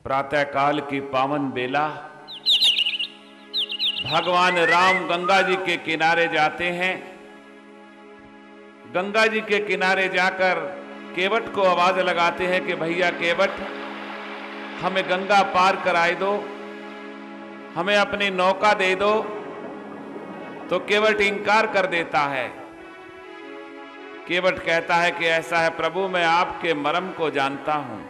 प्रातःकाल की पावन बेला भगवान राम गंगा जी के किनारे जाते हैं। गंगा जी के किनारे जाकर केवट को आवाज लगाते हैं कि भैया केवट, हमें गंगा पार कराए दो, हमें अपनी नौका दे दो। तो केवट इंकार कर देता है। केवट कहता है कि ऐसा है प्रभु, मैं आपके मर्म को जानता हूं।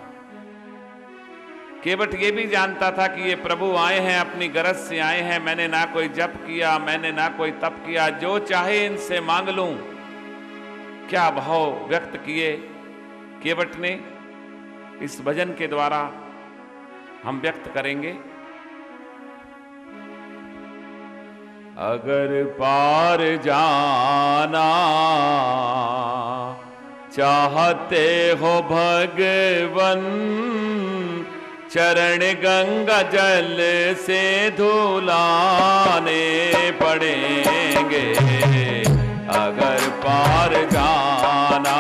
केवट ये भी जानता था कि ये प्रभु आए हैं, अपनी गरज से आए हैं। मैंने ना कोई जप किया, मैंने ना कोई तप किया, जो चाहे इनसे मांग लूं। क्या भाव व्यक्त किए केवट ने, इस भजन के द्वारा हम व्यक्त करेंगे। अगर पार जाना चाहते हो भगवन, चरण गंगा जल से धुलाने पड़ेंगे। अगर पार जाना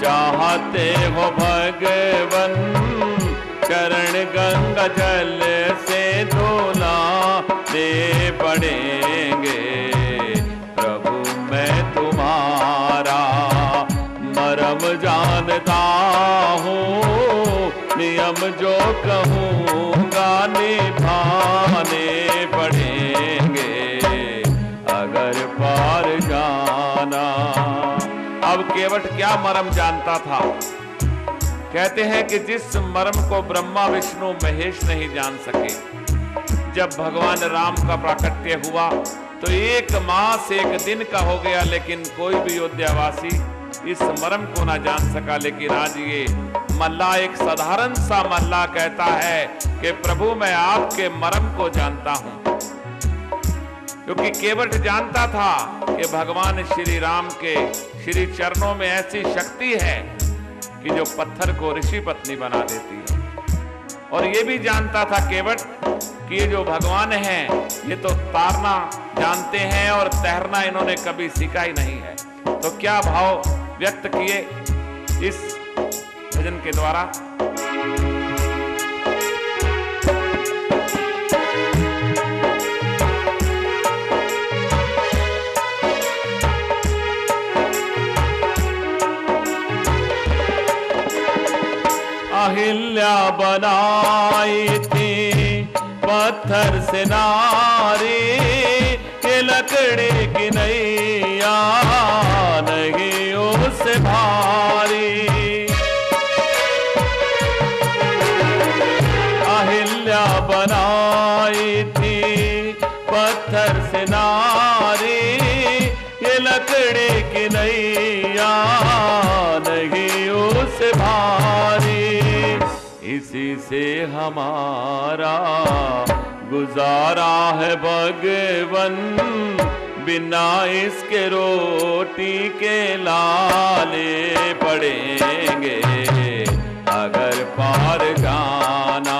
चाहते हो भगवन, चरण गंगा जल से धुलाने पड़ेंगे। प्रभु मैं तुम्हारा मर्म जानता हूँ, नियम जो कहूँगा निभाने पड़ेंगे। अगर पार जाना। अब केवट क्या मर्म जानता था? कहते हैं कि जिस मर्म को ब्रह्मा विष्णु महेश नहीं जान सके। जब भगवान राम का प्राकट्य हुआ तो 1 मास 1 दिन का हो गया, लेकिन कोई भी अयोध्यावासी इस मर्म को ना जान सका। लेकिन आज ये मल्ला, एक साधारण सा मल्ला कहता है कि प्रभु मैं आपके मर्म को जानता हूं। क्योंकि केवट जानता था कि भगवान श्री राम के श्री चरणों में ऐसी शक्ति है कि जो पत्थर को ऋषि पत्नी बना देती है। और ये भी जानता था केवट कि ये जो भगवान हैं ये तो तारना जानते हैं और तैरना इन्होंने कभी सीखा ही नहीं है। तो क्या भाव व्यक्त किए इस भजन के द्वारा। अहिल्या बनाई थी पत्थर से नारी, के लकड़ी की नैया नहीं उससे भारी। अहिल्या बनाई थी पत्थर से नारी, ये लकड़ी की नैया नहीं उससे भारी। इसी से हमारा गुजारा है भगवन, बिना इसके रोटी के लाले पड़ेंगे। अगर पार जाना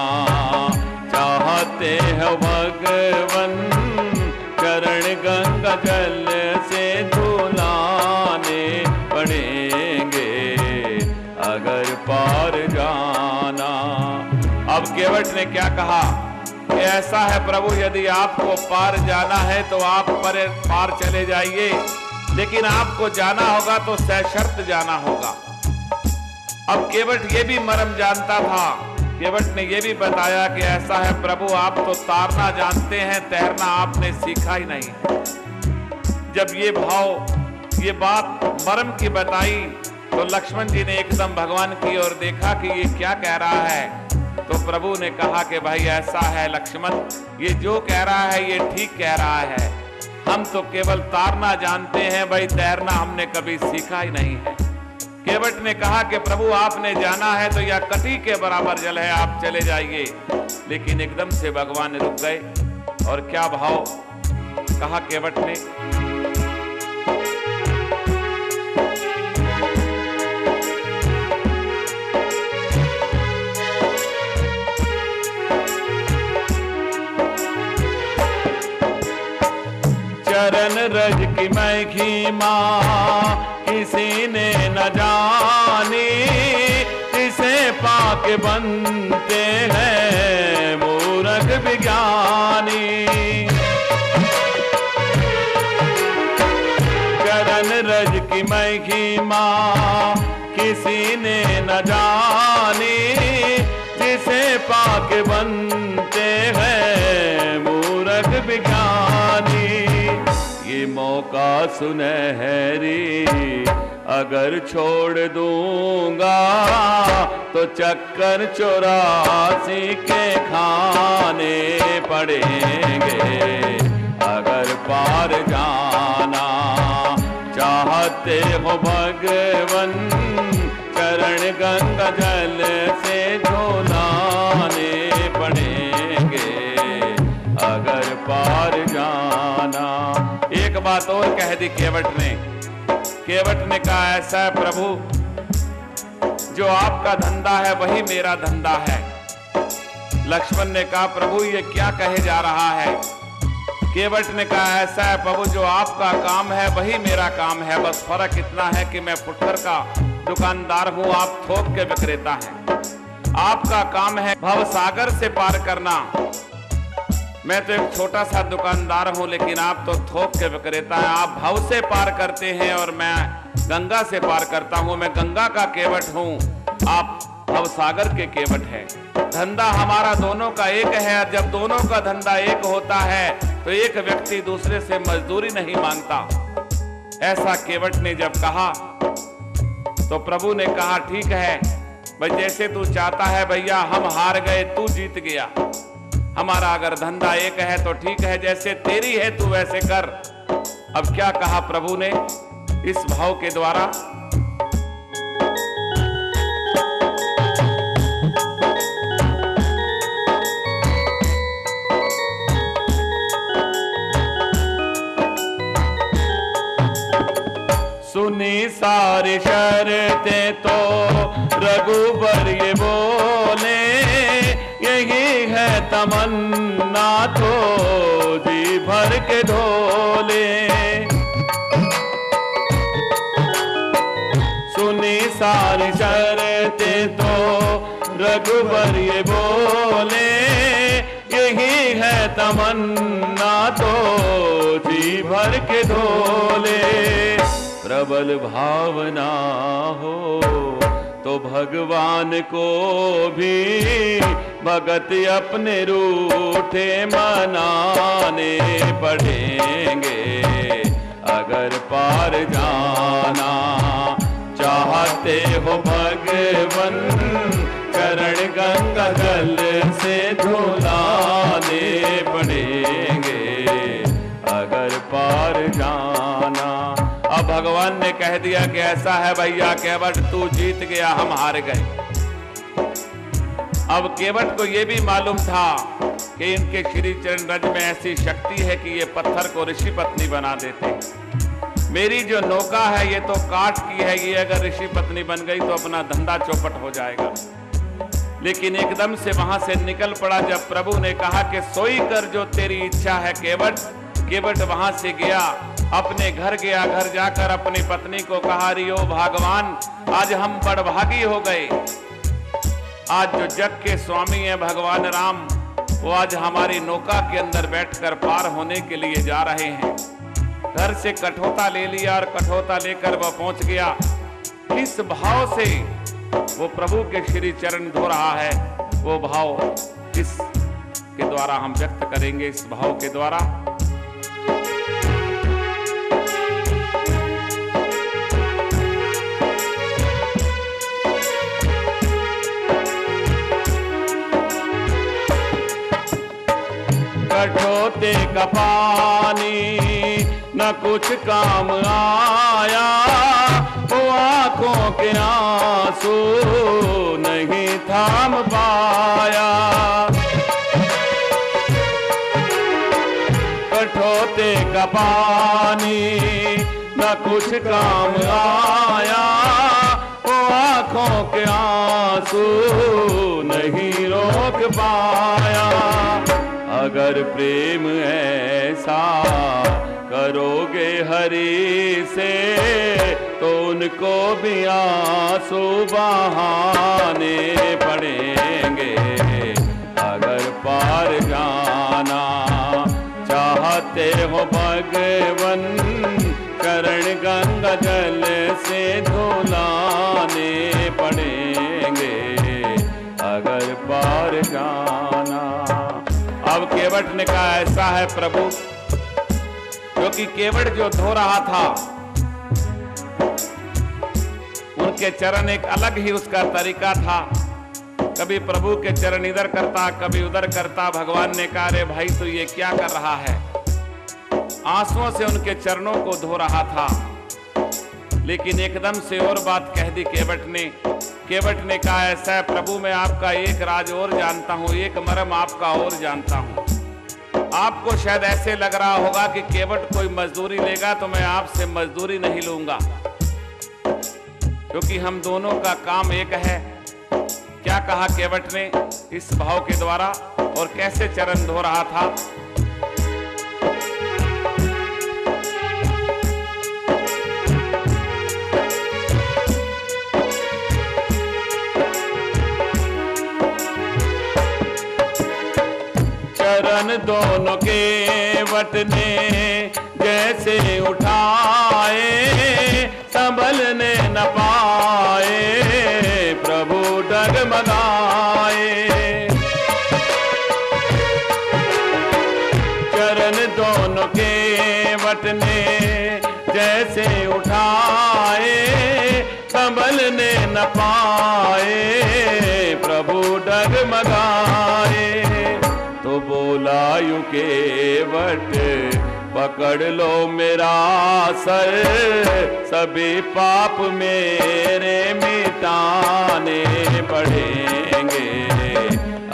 चाहते हो भगवन, चरण गंगा जल से धुलाने पड़ेंगे। अगर पार जाना। अब केवट ने क्या कहा कि ऐसा है प्रभु, यदि आपको पार जाना है तो आप पार चले जाइए, लेकिन आपको जाना होगा तो सशर्त जाना होगा। अब केवट ये भी मर्म जानता था। केवट ने ये भी बताया कि ऐसा है प्रभु, आप तो तारना जानते हैं, तैरना आपने सीखा ही नहीं है। जब ये भाव, ये बात मर्म की बताई तो लक्ष्मण जी ने एकदम भगवान की ओर देखा कि ये क्या कह रहा है। तो प्रभु ने कहा कि भाई ऐसा है लक्ष्मण, ये जो कह रहा है ये ठीक कह रहा है। हम तो केवल तारना जानते हैं भाई, तैरना हमने कभी सीखा ही नहीं है। केवट ने कहा कि प्रभु आपने जाना है तो यह कटी के बराबर जल है, आप चले जाइए। लेकिन एकदम से भगवान रुक गए। और क्या भाव कहा केवट ने। चरण रज की महिमा किसी ने न जानी, इसे पाके बनते विज्ञानी। चरण रज की महिमा किसी ने न जानी, जिसे पाके बनते हैं मूर्ख विज्ञानी। ये मौका सुनहरी अगर छोड़ दूंगा, तो चक्कर 84 के खाने पड़ेंगे। अगर पार जाना चाहते हो भगवन, चरण गंगा जल से धुलाने पड़ेंगे। अगर पार जाना। एक बात और कह दी केवट ने। केवट ने कहा, ऐसा है प्रभु, जो आपका धंधा है वही मेरा धंधा है। लक्ष्मण ने कहा, प्रभु ये क्या कहे जा रहा है? केवट ने कहा, ऐसा है प्रभु, जो आपका काम है वही मेरा काम है, बस फर्क इतना है कि मैं फुटकर का दुकानदार हूं, आप थोक के विक्रेता हैं। आपका काम है भव सागर से पार करना, मैं तो एक छोटा सा दुकानदार हूं, लेकिन आप तो थोक के विक्रेता हैं। आप भव से पार करते हैं और मैं गंगा से पार करता हूं। मैं गंगा का केवट हूं, आप भव सागर के केवट हैं। धंधा हमारा दोनों का एक है। जब दोनों का धंधा एक होता है तो एक व्यक्ति दूसरे से मजदूरी नहीं मांगता। ऐसा केवट ने जब कहा तो प्रभु ने कहा, ठीक है भाई, जैसे तू चाहता है भैया, हम हार गए, तू जीत गया। हमारा अगर धंधा एक है तो ठीक है, जैसे तेरी है तू वैसे कर। अब क्या कहा प्रभु ने इस भाव के द्वारा? सुनी सारी शर्तें तो रघुबर ये बोले, यही है तमन्ना तो जी भर के ढोले। सुनी सारी शर्तें तो रघुबर ये बोले, यही है तमन्ना तो जी भर के ढोले। प्रबल भावना हो तो भगवान को भी भगत अपने रूठे मनाने पड़ेंगे। अगर पार जाना चाहते हो भगवन, चरण गंगा जल से धुलाने पड़ेंगे। अगर पार जाना। अब भगवान ने कह दिया कि ऐसा है भैया केवट, तू जीत गया, हम हार गए। अब केवट को यह भी मालूम था कि इनके श्री चरण रज में ऐसी शक्ति है कि ये पत्थर को ऋषि पत्नी बना देते। मेरी जो नौका है ये तो काठ की है, ये अगर ऋषि पत्नी बन गई तो अपना धंधा चौपट हो जाएगा। लेकिन एकदम से वहां से निकल पड़ा जब प्रभु ने कहा कि सोई कर जो तेरी इच्छा है केवट। केवट वहां से गया, अपने घर गया। घर जाकर अपनी पत्नी को कहा, रियो भगवान, आज हम बड़भागी हो गए। आज जो जग के स्वामी हैं भगवान राम, वो आज हमारी नौका के अंदर बैठकर पार होने के लिए जा रहे हैं। घर से कठोता ले लिया और कठोता लेकर वह पहुंच गया। किस भाव से वो प्रभु के श्री चरण धो रहा है, वो भाव किस के द्वारा हम व्यक्त करेंगे? इस भाव के द्वारा कठोते का पानी न कुछ काम आया, वो आंखों के आंसू नहीं थाम पाया। कठोते का पानी न कुछ काम आया, वो आंखों के आंसू नहीं रोक पाया। अगर प्रेम ऐसा करोगे हरि से, तो उनको भी आंसू बहाने पड़ेंगे। अगर पार जाना चाहते हो भगवन चरण गंगा जल से धुलाने पड़ेंगे अगर पार जाना। अब केवट ने कहा ऐसा है प्रभु, क्योंकि केवट जो धो रहा था उनके चरण एक अलग ही उसका तरीका था। कभी प्रभु के चरण इधर करता, कभी उधर करता। भगवान ने कहा, अरे भाई तू ये क्या कर रहा है? आंसुओं से उनके चरणों को धो रहा था। लेकिन एकदम से और बात कह दी केवट ने। केवट ने कहा, ऐसा है प्रभु, मैं आपका एक राज और जानता हूं, एक मर्म आपका और जानता हूं। आपको शायद ऐसे लग रहा होगा कि केवट कोई मजदूरी लेगा तो मैं आपसे मजदूरी नहीं लूंगा, क्योंकि हम दोनों का काम एक है। क्या कहा केवट ने इस भाव के द्वारा और कैसे चरण धो रहा था? चरण दोनों केवट ने जैसे उठाए, संभलने न पाए प्रभु डगमगाए। चरण दोनों केवट ने जैसे उठाए, संभलने न पाए प्रभु डगमगाए। तो बोला यूं केवट, पकड़ लो मेरा सर, सभी पाप मेरे मिटाने पड़ेंगे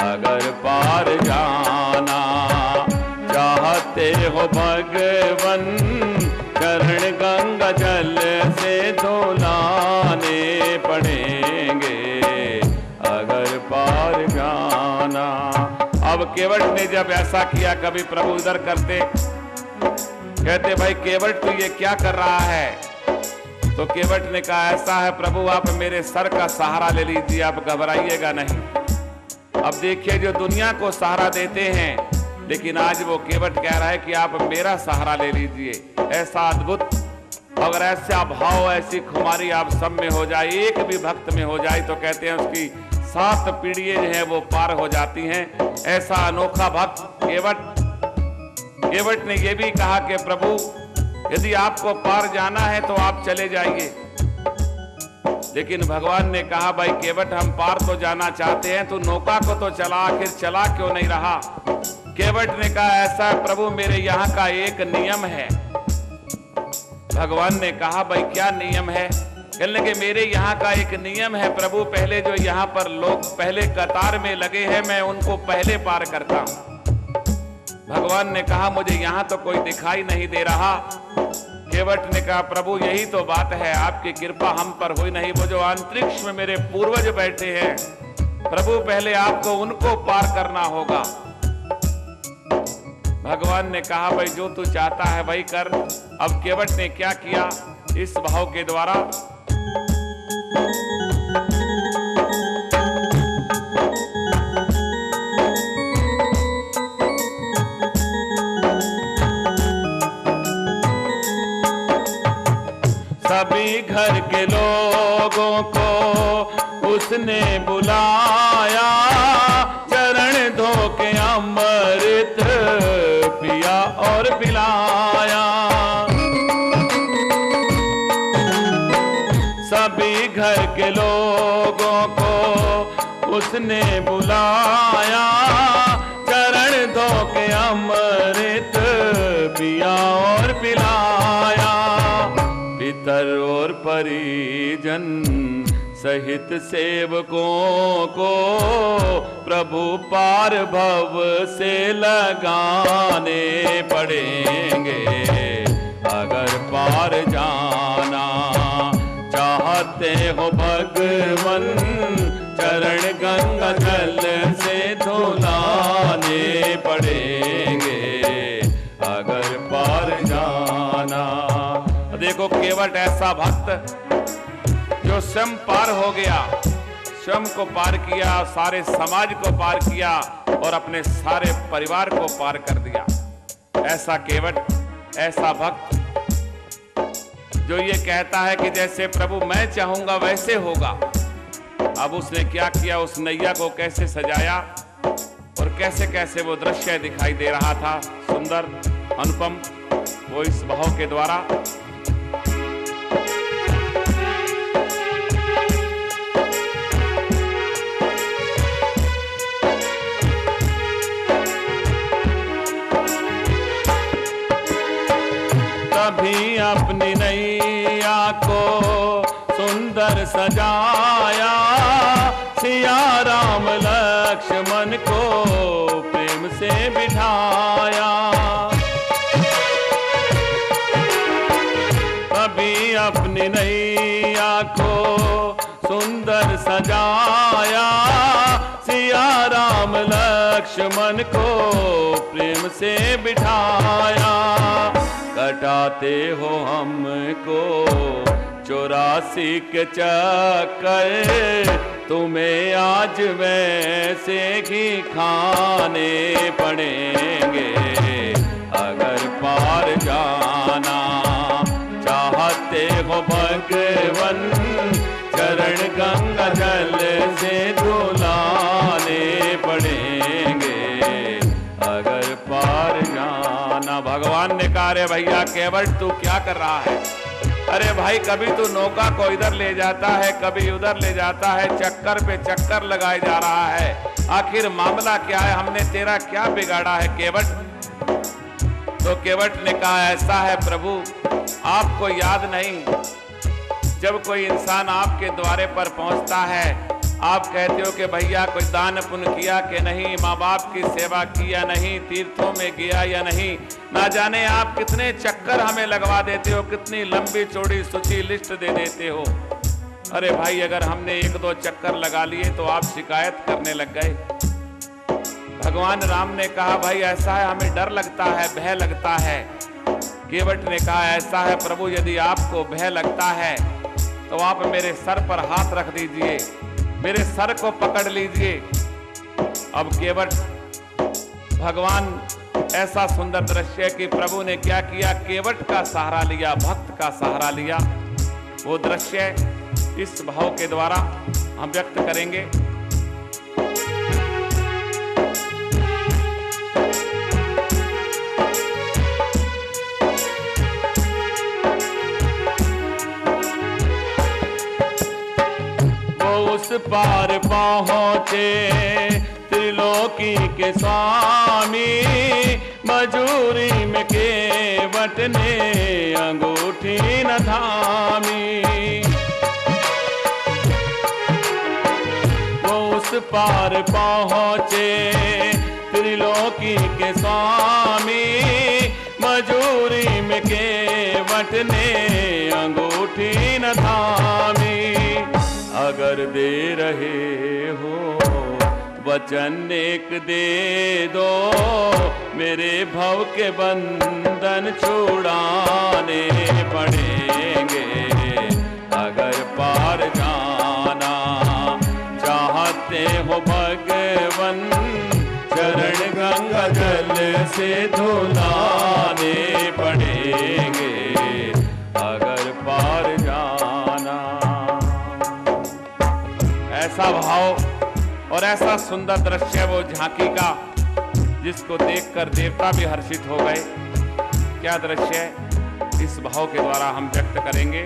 अगर पार जाना। चाहते हो भगवन चरण गंगा जल से धुलाने पड़ेंगे अगर पार जाना। अब केवट ने जब ऐसा किया, कभी प्रभु इधर करते, कहते भाई केवट तू ये क्या कर रहा है? तो केवट ने कहा, ऐसा है प्रभु, आप मेरे सर का सहारा ले लीजिए, आप घबराइएगा नहीं। अब देखिए, जो दुनिया को सहारा देते हैं, लेकिन आज वो केवट कह रहा है कि आप मेरा सहारा ले लीजिए। ऐसा अद्भुत, अगर ऐसा भाव, ऐसी खुमारी आप सब में हो जाए, एक भी भक्त में हो जाए, तो कहते हैं उसकी 7 पीढ़ियां जो है वो पार हो जाती हैं। ऐसा अनोखा भक्त केवट। केवट ने यह भी कहा कि प्रभु, यदि आपको पार जाना है तो आप चले जाइए। लेकिन भगवान ने कहा, भाई केवट, हम पार तो जाना चाहते हैं, तो नौका को तो चला, आखिर चला क्यों नहीं रहा? केवट ने कहा, ऐसा है प्रभु, मेरे यहाँ का एक नियम है। भगवान ने कहा, भाई क्या नियम है? कहने लगे, मेरे यहाँ का एक नियम है प्रभु, पहले जो यहाँ पर लोग पहले कतार में लगे हैं, मैं उनको पहले पार करता हूँ। भगवान ने कहा, मुझे यहाँ तो कोई दिखाई नहीं दे रहा। केवट ने कहा, प्रभु यही तो बात है, आपकी कृपा हम पर हुई नहीं। वो जो अंतरिक्ष में मेरे पूर्वज बैठे हैं प्रभु, पहले आपको उनको पार करना होगा। भगवान ने कहा, भाई जो तू चाहता है वही कर। अब केवट ने क्या किया इस भाव के द्वारा? सभी घर के लोगों को उसने बुलाया, चरण धो के अमृत पिया और पिलाया। सभी घर के लोगों को उसने बुलाया, चरण धो के अमृत पिया और पिलाया। पितर और परिजन सहित सेवकों को प्रभु पार भव से लगाने पड़ेंगे अगर पार जाना चाहते हो भगवन। चरण गंगा जल से धुलाने पड़ेंगे अगर पार जाना। देखो केवट ऐसा भक्त जो स्वयं पार हो गया, स्वयं को पार किया, सारे समाज को पार किया और अपने सारे परिवार को पार कर दिया। ऐसा केवट, ऐसा भक्त जो ये कहता है कि जैसे प्रभु मैं चाहूंगा वैसे होगा। अब उसने क्या किया, उस नैया को कैसे सजाया और कैसे कैसे वो दृश्य दिखाई दे रहा था, सुंदर अनुपम, वो इस भाव के द्वारा। कभी अपनी नैया को सुंदर सजाया, सिया राम लक्ष्मण को प्रेम से बिठाया। कभी अपनी नैया को सुंदर सजाया, सिया राम लक्ष्मण को प्रेम से बिठाया। कटाते हो हमको 84 के चक्कर, तुम्हें आज वैसे ही खाने पड़ेंगे। अगर पार जाना चाहते हो भगवन, चरण गंगा जल से धुलाने पड़ेंगे। अगर पार जाना, भगवान ने कहा रे भैया केवट तू क्या कर रहा है? अरे भाई कभी तू नौका को इधर ले जाता है, कभी उधर ले जाता है, चक्कर पे चक्कर लगाए जा रहा है। आखिर मामला क्या है? हमने तेरा क्या बिगाड़ा है केवट? तो केवट ने कहा ऐसा है प्रभु, आपको याद नहीं, जब कोई इंसान आपके द्वारे पर पहुंचता है, आप कहते हो कि भैया कोई दान पुण्य किया कि नहीं, माँ बाप की सेवा की या नहीं, तीर्थों में गया या नहीं, ना जाने आप कितने चक्कर हमें लगवा देते हो, कितनी लंबी चौड़ी सूची लिस्ट दे देते हो। अरे भाई अगर हमने 1-2 चक्कर लगा लिए तो आप शिकायत करने लग गए। भगवान राम ने कहा भाई ऐसा है, हमें डर लगता है, भय लगता है। केवट ने कहा ऐसा है प्रभु, यदि आपको भय लगता है तो आप मेरे सर पर हाथ रख दीजिए, मेरे सर को पकड़ लीजिए। अब केवट, भगवान ऐसा सुंदर दृश्य कि प्रभु ने क्या किया, केवट का सहारा लिया, भक्त का सहारा लिया। वो दृश्य इस भाव के द्वारा हम व्यक्त करेंगे। उस पार पहुँचे त्रिलोकी के स्वामी, मजूरी में केवट ने अंगूठी न थामी। वो उस पार पहुँचे त्रिलोकी के स्वामी, मजूरी में केवट ने अंगूठी न थामी। अगर दे रहे हो वचन एक दे दो, मेरे भव के बंधन छुड़ाने पड़ेंगे। अगर पार जाना चाहते हो भगवन, चरण गंगा जल से धुलाने पड़ेंगे। अगर पार जाना, ऐसा भाव और ऐसा सुंदर दृश्य वो झांकी का, जिसको देखकर देवता भी हर्षित हो गए। क्या दृश्य है, इस भाव के द्वारा हम व्यक्त करेंगे।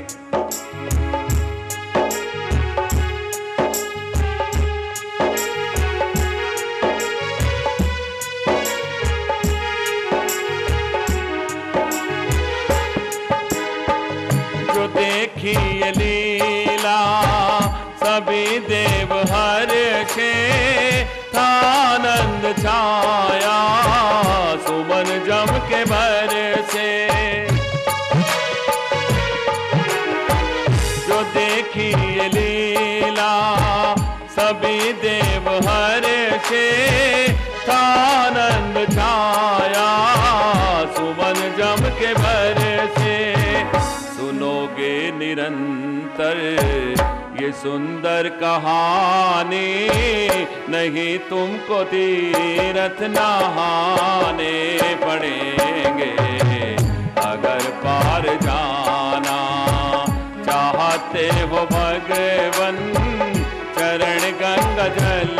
जो देखी ये लीला सभी देव हर्षे, आनंद छाया सुमन जम के बरसे। जो देखी ये लीला सभी देव हर्षे, आनंद छाया सुमन जम के बरसे। सुनोगे निरंतर कि सुंदर कहानी, नहीं तुमको तीरथ नहाने पड़ेंगे। अगर पार जाना चाहते हो भगवन, चरण गंगा जल